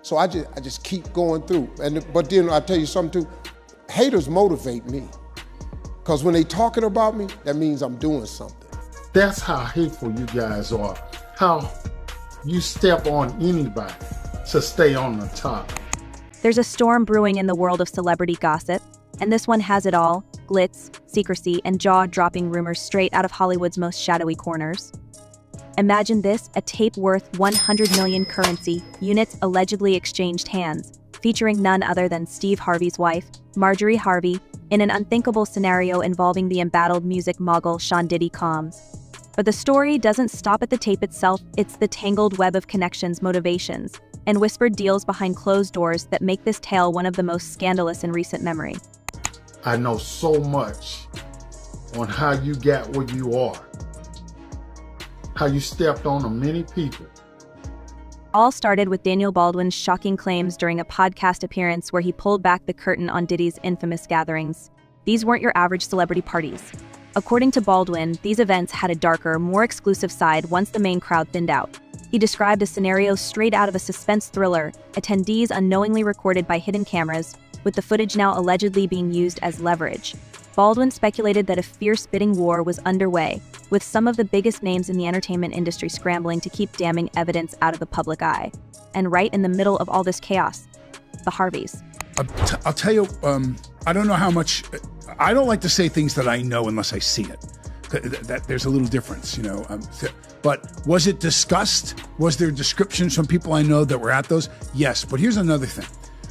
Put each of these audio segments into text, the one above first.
So I just keep going through. But then I tell you something too, haters motivate me. Because when they talking about me, that means I'm doing something. That's how hateful you guys are. How you step on anybody to stay on the top. There's a storm brewing in the world of celebrity gossip, and this one has it all: glitz, secrecy, and jaw-dropping rumors straight out of Hollywood's most shadowy corners. Imagine this, a tape worth 100 million currency units allegedly exchanged hands, featuring none other than Steve Harvey's wife, Marjorie Harvey, in an unthinkable scenario involving the embattled music mogul Sean Diddy Combs. But the story doesn't stop at the tape itself, it's the tangled web of connections, motivations, and whispered deals behind closed doors that make this tale one of the most scandalous in recent memory. I know so much on how you got where you are, how you stepped on many people. All started with Daniel Baldwin's shocking claims during a podcast appearance where he pulled back the curtain on Diddy's infamous gatherings. These weren't your average celebrity parties. According to Baldwin, these events had a darker, more exclusive side once the main crowd thinned out. He described a scenario straight out of a suspense thriller, attendees unknowingly recorded by hidden cameras, with the footage now allegedly being used as leverage. Baldwin speculated that a fierce bidding war was underway, with some of the biggest names in the entertainment industry scrambling to keep damning evidence out of the public eye. And right in the middle of all this chaos, the Harveys. I'll tell you, I don't know how much, I don't like to say things that I know unless I see it. There's a little difference, you know. But was it discussed? Was there descriptions from people I know that were at those? Yes, but here's another thing.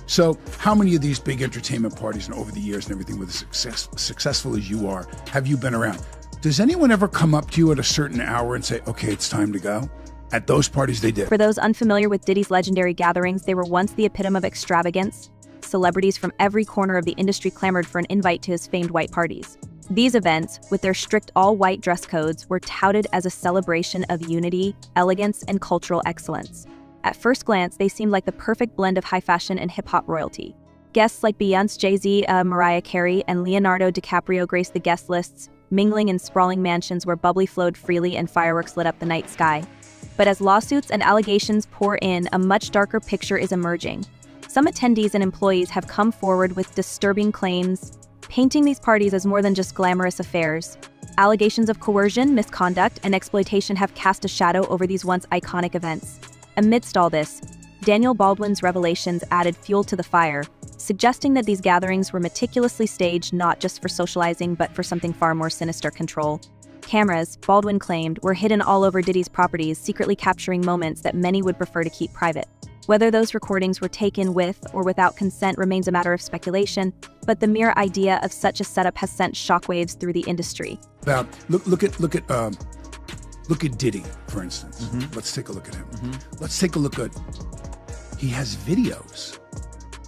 So how many of these big entertainment parties and over the years and everything with successful as you are, have you been around? Does anyone ever come up to you at a certain hour and say, okay, it's time to go? At those parties they did. For those unfamiliar with Diddy's legendary gatherings, they were once the epitome of extravagance. Celebrities from every corner of the industry clamored for an invite to his famed white parties. These events, with their strict all-white dress codes, were touted as a celebration of unity, elegance, and cultural excellence. At first glance, they seemed like the perfect blend of high fashion and hip-hop royalty. Guests like Beyonce, Jay-Z, Mariah Carey, and Leonardo DiCaprio graced the guest lists, mingling in sprawling mansions where bubbly flowed freely and fireworks lit up the night sky. But as lawsuits and allegations pour in, a much darker picture is emerging. Some attendees and employees have come forward with disturbing claims, painting these parties as more than just glamorous affairs. Allegations of coercion, misconduct, and exploitation have cast a shadow over these once iconic events. Amidst all this, Daniel Baldwin's revelations added fuel to the fire, suggesting that these gatherings were meticulously staged not just for socializing but for something far more sinister: control. Cameras, Baldwin claimed, were hidden all over Diddy's properties, secretly capturing moments that many would prefer to keep private. Whether those recordings were taken with or without consent remains a matter of speculation, but the mere idea of such a setup has sent shockwaves through the industry. Now, look at Diddy, for instance. Mm-hmm. Let's take a look at him. Mm-hmm. Let's take a look at, he has videos.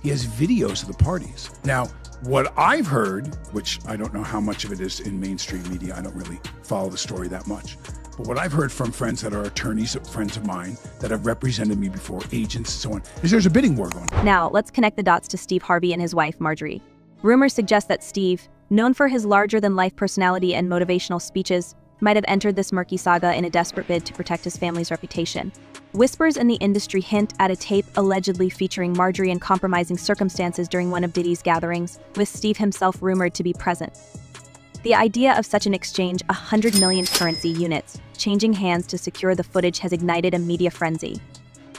He has videos of the parties. Now, what I've heard, which I don't know how much of it is in mainstream media, I don't really follow the story that much, but what I've heard from friends that are attorneys, friends of mine that have represented me before, agents and so on, is there's a bidding war going on. Now, let's connect the dots to Steve Harvey and his wife, Marjorie. Rumors suggest that Steve, known for his larger-than-life personality and motivational speeches, might have entered this murky saga in a desperate bid to protect his family's reputation. Whispers in the industry hint at a tape allegedly featuring Marjorie in compromising circumstances during one of Diddy's gatherings, with Steve himself rumored to be present. The idea of such an exchange, 100 million currency units, changing hands to secure the footage, has ignited a media frenzy.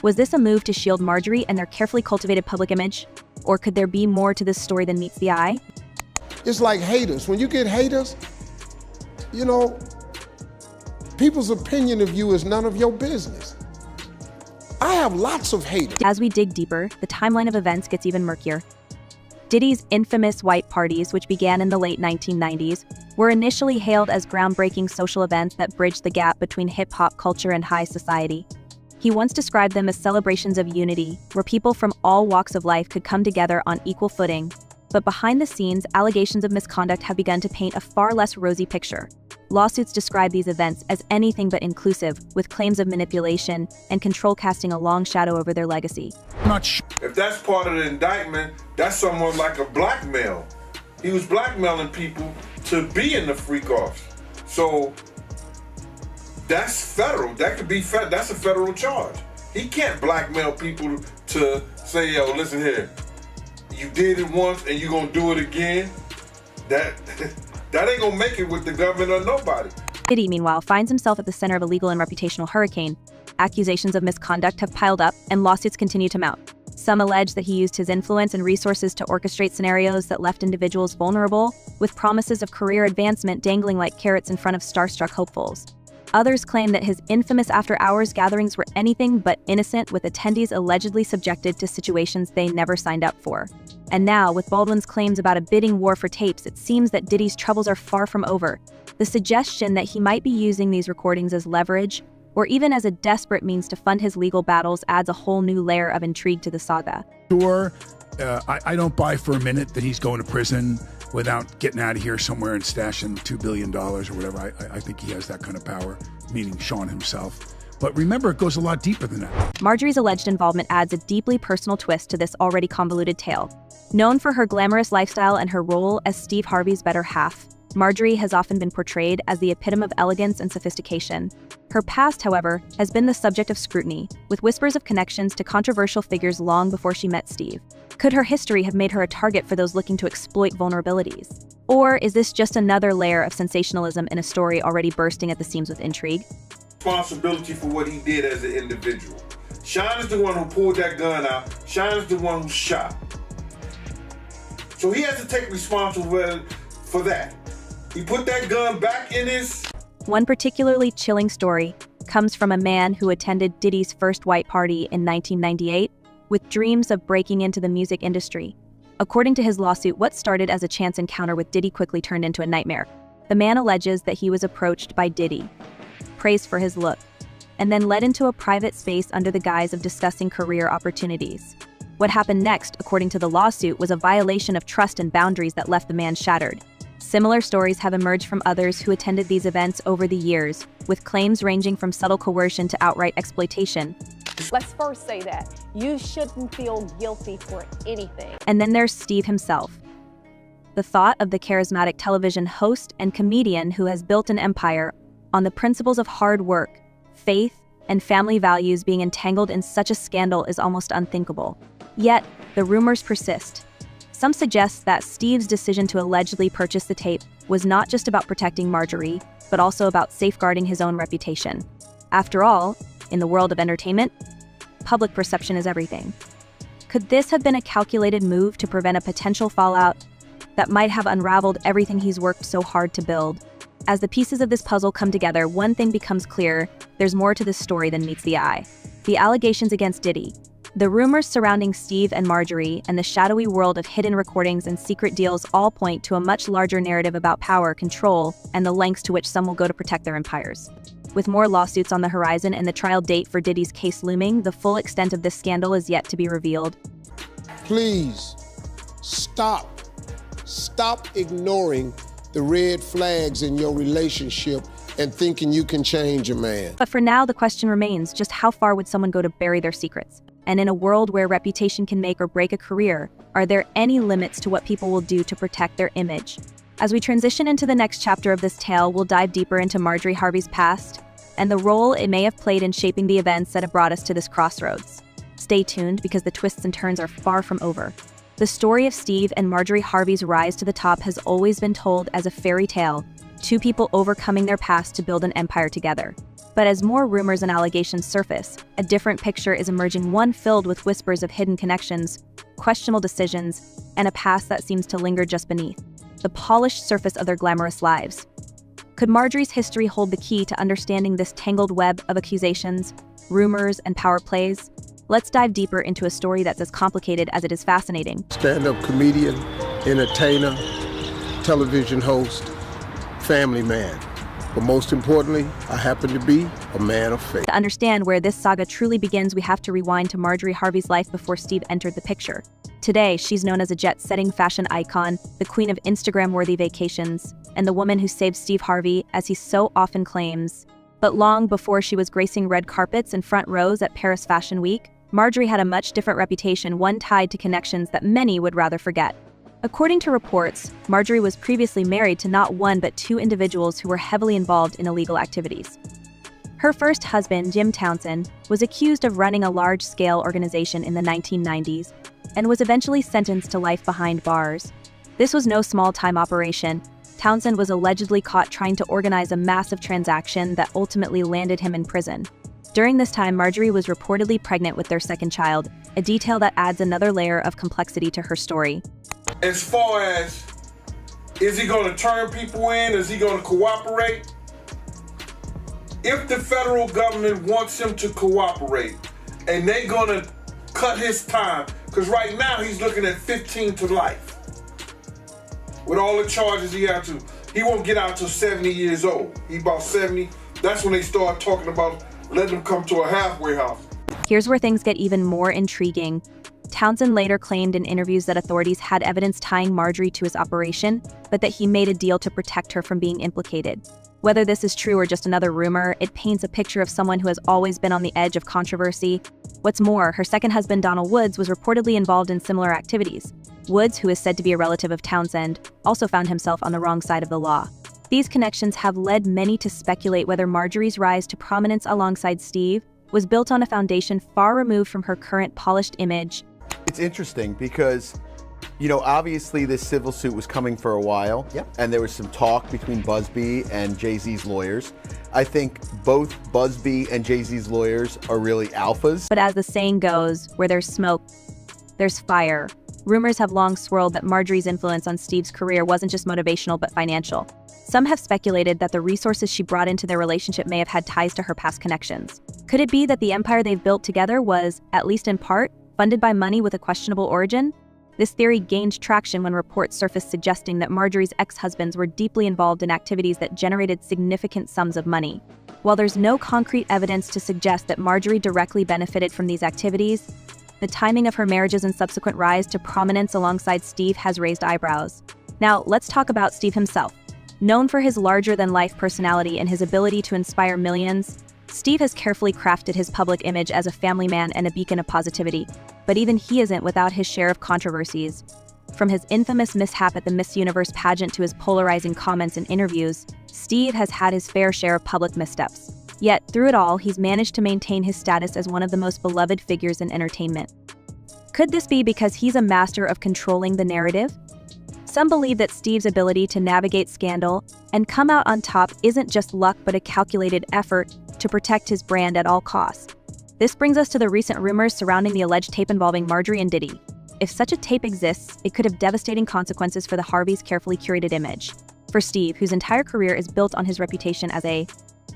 Was this a move to shield Marjorie and their carefully cultivated public image? Or could there be more to this story than meets the eye? It's like haters. When you get haters, you know, people's opinion of you is none of your business. I have lots of haters. As we dig deeper, the timeline of events gets even murkier. Diddy's infamous white parties, which began in the late 1990s, were initially hailed as groundbreaking social events that bridged the gap between hip-hop culture and high society. He once described them as celebrations of unity, where people from all walks of life could come together on equal footing. But behind the scenes, allegations of misconduct have begun to paint a far less rosy picture. Lawsuits describe these events as anything but inclusive, with claims of manipulation and control casting a long shadow over their legacy. If that's part of the indictment, that's somewhat like a blackmail. He was blackmailing people to be in the freak-offs. So that's federal. That could be that's a federal charge. He can't blackmail people to say, yo, listen here, you did it once and you're gonna do it again, that ain't gonna make it with the government or nobody. Diddy, meanwhile, finds himself at the center of a legal and reputational hurricane. Accusations of misconduct have piled up, and lawsuits continue to mount. Some allege that he used his influence and resources to orchestrate scenarios that left individuals vulnerable, with promises of career advancement dangling like carrots in front of starstruck hopefuls. Others claim that his infamous after-hours gatherings were anything but innocent, with attendees allegedly subjected to situations they never signed up for. And now, with Baldwin's claims about a bidding war for tapes, it seems that Diddy's troubles are far from over. The suggestion that he might be using these recordings as leverage, or even as a desperate means to fund his legal battles, adds a whole new layer of intrigue to the saga. Sure, I don't buy for a minute that he's going to prison without getting out of here somewhere and stashing $2 billion or whatever. I think he has that kind of power, meaning Sean himself. But remember, it goes a lot deeper than that. Marjorie's alleged involvement adds a deeply personal twist to this already convoluted tale. Known for her glamorous lifestyle and her role as Steve Harvey's better half, Marjorie has often been portrayed as the epitome of elegance and sophistication. Her past, however, has been the subject of scrutiny, with whispers of connections to controversial figures long before she met Steve. Could her history have made her a target for those looking to exploit vulnerabilities? Or is this just another layer of sensationalism in a story already bursting at the seams with intrigue? Responsibility for what he did as an individual. Sean is the one who pulled that gun out. Sean is the one who shot. So he has to take responsibility for that. He put that gun back in his... One particularly chilling story comes from a man who attended Diddy's first white party in 1998 with dreams of breaking into the music industry. According to his lawsuit, what started as a chance encounter with Diddy quickly turned into a nightmare. The man alleges that he was approached by Diddy, praised for his look, and then led into a private space under the guise of discussing career opportunities. What happened next, according to the lawsuit, was a violation of trust and boundaries that left the man shattered. Similar stories have emerged from others who attended these events over the years, with claims ranging from subtle coercion to outright exploitation. Let's first say that you shouldn't feel guilty for anything. And then there's Steve himself. The thought of the charismatic television host and comedian who has built an empire on the principles of hard work, faith, and family values being entangled in such a scandal is almost unthinkable. Yet, the rumors persist. Some suggest that Steve's decision to allegedly purchase the tape was not just about protecting Marjorie, but also about safeguarding his own reputation. After all, in the world of entertainment, public perception is everything. Could this have been a calculated move to prevent a potential fallout that might have unraveled everything he's worked so hard to build? As the pieces of this puzzle come together, one thing becomes clear: there's more to this story than meets the eye. The allegations against Diddy, the rumors surrounding Steve and Marjorie, and the shadowy world of hidden recordings and secret deals all point to a much larger narrative about power, control, and the lengths to which some will go to protect their empires. With more lawsuits on the horizon and the trial date for Diddy's case looming, the full extent of this scandal is yet to be revealed. Please, stop. Stop ignoring the red flags in your relationship and thinking you can change a man. But for now, the question remains, just how far would someone go to bury their secrets? And in a world where reputation can make or break a career, are there any limits to what people will do to protect their image? As we transition into the next chapter of this tale, we'll dive deeper into Marjorie Harvey's past and the role it may have played in shaping the events that have brought us to this crossroads. Stay tuned, because the twists and turns are far from over. The story of Steve and Marjorie Harvey's rise to the top has always been told as a fairy tale, two people overcoming their past to build an empire together. But as more rumors and allegations surface, a different picture is emerging, one filled with whispers of hidden connections, questionable decisions, and a past that seems to linger just beneath the polished surface of their glamorous lives. Could Marjorie's history hold the key to understanding this tangled web of accusations, rumors, and power plays? Let's dive deeper into a story that's as complicated as it is fascinating. Stand-up comedian, entertainer, television host, family man. But most importantly, I happen to be a man of faith. To understand where this saga truly begins, we have to rewind to Marjorie Harvey's life before Steve entered the picture. Today, she's known as a jet-setting fashion icon, the queen of Instagram-worthy vacations, and the woman who saved Steve Harvey, as he so often claims. But long before she was gracing red carpets and front rows at Paris Fashion Week, Marjorie had a much different reputation, one tied to connections that many would rather forget. According to reports, Marjorie was previously married to not one but two individuals who were heavily involved in illegal activities. Her first husband, Jim Townsend, was accused of running a large-scale organization in the 1990s and was eventually sentenced to life behind bars. This was no small-time operation. Townsend was allegedly caught trying to organize a massive transaction that ultimately landed him in prison. During this time, Marjorie was reportedly pregnant with their second child, a detail that adds another layer of complexity to her story. As far as, is he going to turn people in? Is he going to cooperate? If the federal government wants him to cooperate and they're going to cut his time, because right now he's looking at 15 to life. With all the charges he had to, he won't get out till 70 years old. He about 70. That's when they start talking about letting him come to a halfway house. Here's where things get even more intriguing. Townsend later claimed in interviews that authorities had evidence tying Marjorie to his operation, but that he made a deal to protect her from being implicated. Whether this is true or just another rumor, it paints a picture of someone who has always been on the edge of controversy. What's more, her second husband, Donald Woods, was reportedly involved in similar activities. Woods, who is said to be a relative of Townsend, also found himself on the wrong side of the law. These connections have led many to speculate whether Marjorie's rise to prominence alongside Steve was built on a foundation far removed from her current polished image. It's interesting because, you know, obviously this civil suit was coming for a while, and there was some talk between Busby and Jay-Z's lawyers. I think both Busby and Jay-Z's lawyers are really alphas. But as the saying goes, where there's smoke, there's fire. Rumors have long swirled that Marjorie's influence on Steve's career wasn't just motivational but financial. Some have speculated that the resources she brought into their relationship may have had ties to her past connections. Could it be that the empire they've built together was, at least in part, funded by money with a questionable origin? This theory gained traction when reports surfaced suggesting that Marjorie's ex-husbands were deeply involved in activities that generated significant sums of money. While there's no concrete evidence to suggest that Marjorie directly benefited from these activities, the timing of her marriages and subsequent rise to prominence alongside Steve has raised eyebrows. Now, let's talk about Steve himself. Known for his larger-than-life personality and his ability to inspire millions, Steve has carefully crafted his public image as a family man and a beacon of positivity. But even he isn't without his share of controversies. From his infamous mishap at the Miss Universe pageant to his polarizing comments in interviews, Steve has had his fair share of public missteps. Yet, through it all, he's managed to maintain his status as one of the most beloved figures in entertainment. Could this be because he's a master of controlling the narrative? Some believe that Steve's ability to navigate scandal and come out on top isn't just luck but a calculated effort to protect his brand at all costs. This brings us to the recent rumors surrounding the alleged tape involving Marjorie and Diddy. If such a tape exists, it could have devastating consequences for the Harveys' carefully curated image. For Steve, whose entire career is built on his reputation as a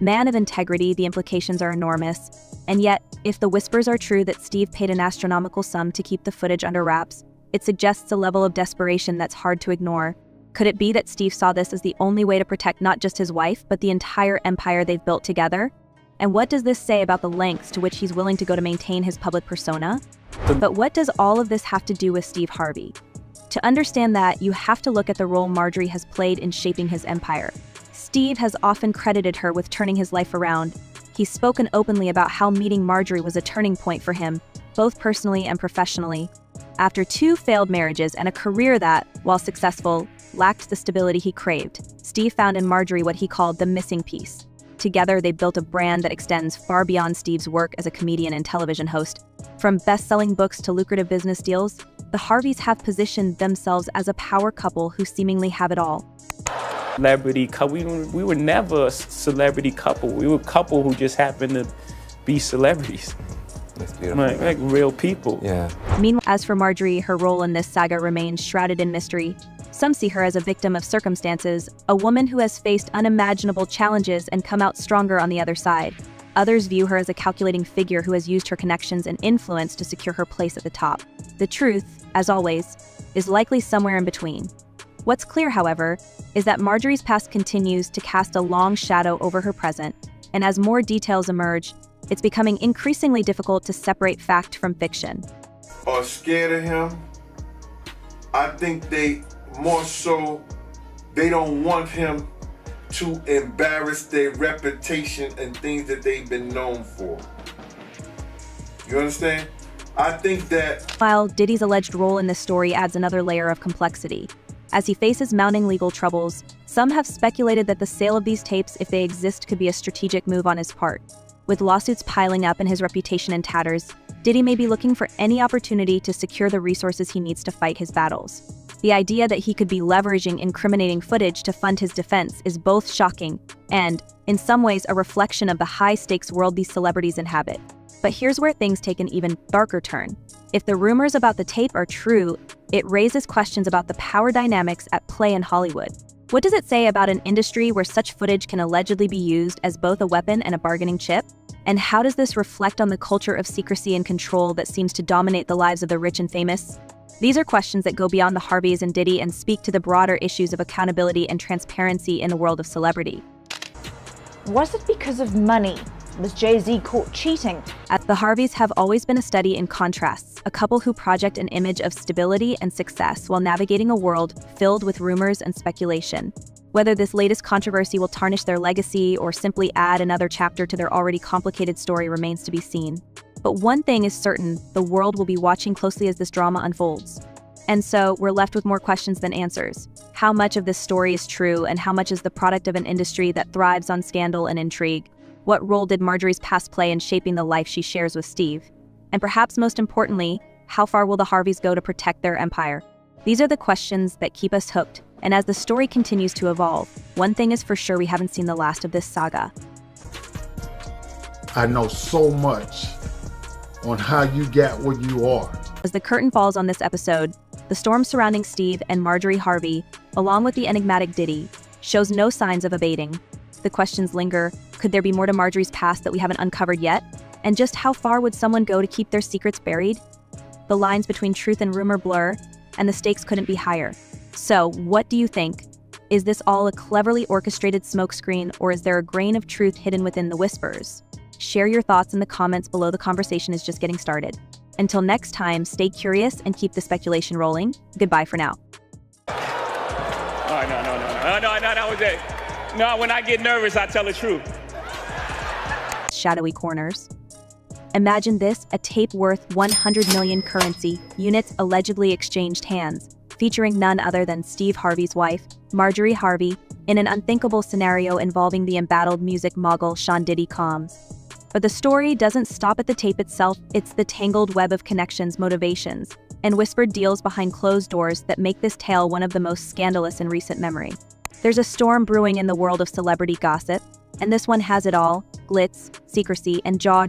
man of integrity, the implications are enormous. And yet, if the whispers are true that Steve paid an astronomical sum to keep the footage under wraps, it suggests a level of desperation that's hard to ignore. Could it be that Steve saw this as the only way to protect not just his wife, but the entire empire they've built together? And what does this say about the lengths to which he's willing to go to maintain his public persona? But what does all of this have to do with Steve Harvey? To understand that, you have to look at the role Marjorie has played in shaping his empire. Steve has often credited her with turning his life around. He's spoken openly about how meeting Marjorie was a turning point for him, both personally and professionally. After 2 failed marriages and a career that, while successful, lacked the stability he craved, Steve found in Marjorie what he called the missing piece. Together, they built a brand that extends far beyond Steve's work as a comedian and television host. From best-selling books to lucrative business deals, the Harveys have positioned themselves as a power couple who seemingly have it all. Celebrity couple. We were never a celebrity couple. We were a couple who just happened to be celebrities. That's beautiful. Like real people. Yeah. Meanwhile, as for Marjorie, her role in this saga remains shrouded in mystery. Some see her as a victim of circumstances, a woman who has faced unimaginable challenges and come out stronger on the other side. Others view her as a calculating figure who has used her connections and influence to secure her place at the top. The truth, as always, is likely somewhere in between. What's clear, however, is that Marjorie's past continues to cast a long shadow over her present, and as more details emerge, it's becoming increasingly difficult to separate fact from fiction. Are scared of him. I think they don't want him to embarrass their reputation and things that they've been known for. You understand? I think that While Diddy's alleged role in this story adds another layer of complexity. As he faces mounting legal troubles, some have speculated that the sale of these tapes, if they exist, could be a strategic move on his part. With lawsuits piling up and his reputation in tatters, Diddy may be looking for any opportunity to secure the resources he needs to fight his battles. The idea that he could be leveraging incriminating footage to fund his defense is both shocking and, in some ways, a reflection of the high-stakes world these celebrities inhabit. But here's where things take an even darker turn. If the rumors about the tape are true, it raises questions about the power dynamics at play in Hollywood. What does it say about an industry where such footage can allegedly be used as both a weapon and a bargaining chip? And how does this reflect on the culture of secrecy and control that seems to dominate the lives of the rich and famous? These are questions that go beyond the Harveys and Diddy and speak to the broader issues of accountability and transparency in the world of celebrity. Was it because of money? Was Jay-Z caught cheating? The Harveys have always been a study in contrasts, a couple who project an image of stability and success while navigating a world filled with rumors and speculation. Whether this latest controversy will tarnish their legacy or simply add another chapter to their already complicated story remains to be seen. But one thing is certain, the world will be watching closely as this drama unfolds. And so, we're left with more questions than answers. How much of this story is true, and how much is the product of an industry that thrives on scandal and intrigue? What role did Marjorie's past play in shaping the life she shares with Steve? And perhaps most importantly, how far will the Harveys go to protect their empire? These are the questions that keep us hooked, and as the story continues to evolve, one thing is for sure: we haven't seen the last of this saga. I know so much on how you got where you are. As the curtain falls on this episode, the storm surrounding Steve and Marjorie Harvey, along with the enigmatic Diddy, shows no signs of abating. The questions linger. Could there be more to Marjorie's past that we haven't uncovered yet? And just how far would someone go to keep their secrets buried? The lines between truth and rumor blur, and the stakes couldn't be higher. So, what do you think? Is this all a cleverly orchestrated smokescreen, or is there a grain of truth hidden within the whispers? Share your thoughts in the comments below. The conversation is just getting started. Until next time, stay curious and keep the speculation rolling. Goodbye for now. Oh, no, that was it. No, when I get nervous, I tell the truth. Shadowy corners. Imagine this, a tape worth 100 million currency units allegedly exchanged hands, featuring none other than Steve Harvey's wife, Marjorie Harvey, in an unthinkable scenario involving the embattled music mogul Sean Diddy Combs. But the story doesn't stop at the tape itself. It's the tangled web of connections, motivations, and whispered deals behind closed doors that make this tale one of the most scandalous in recent memory. There's a storm brewing in the world of celebrity gossip, and this one has it all: glitz, secrecy, and jaw-dropping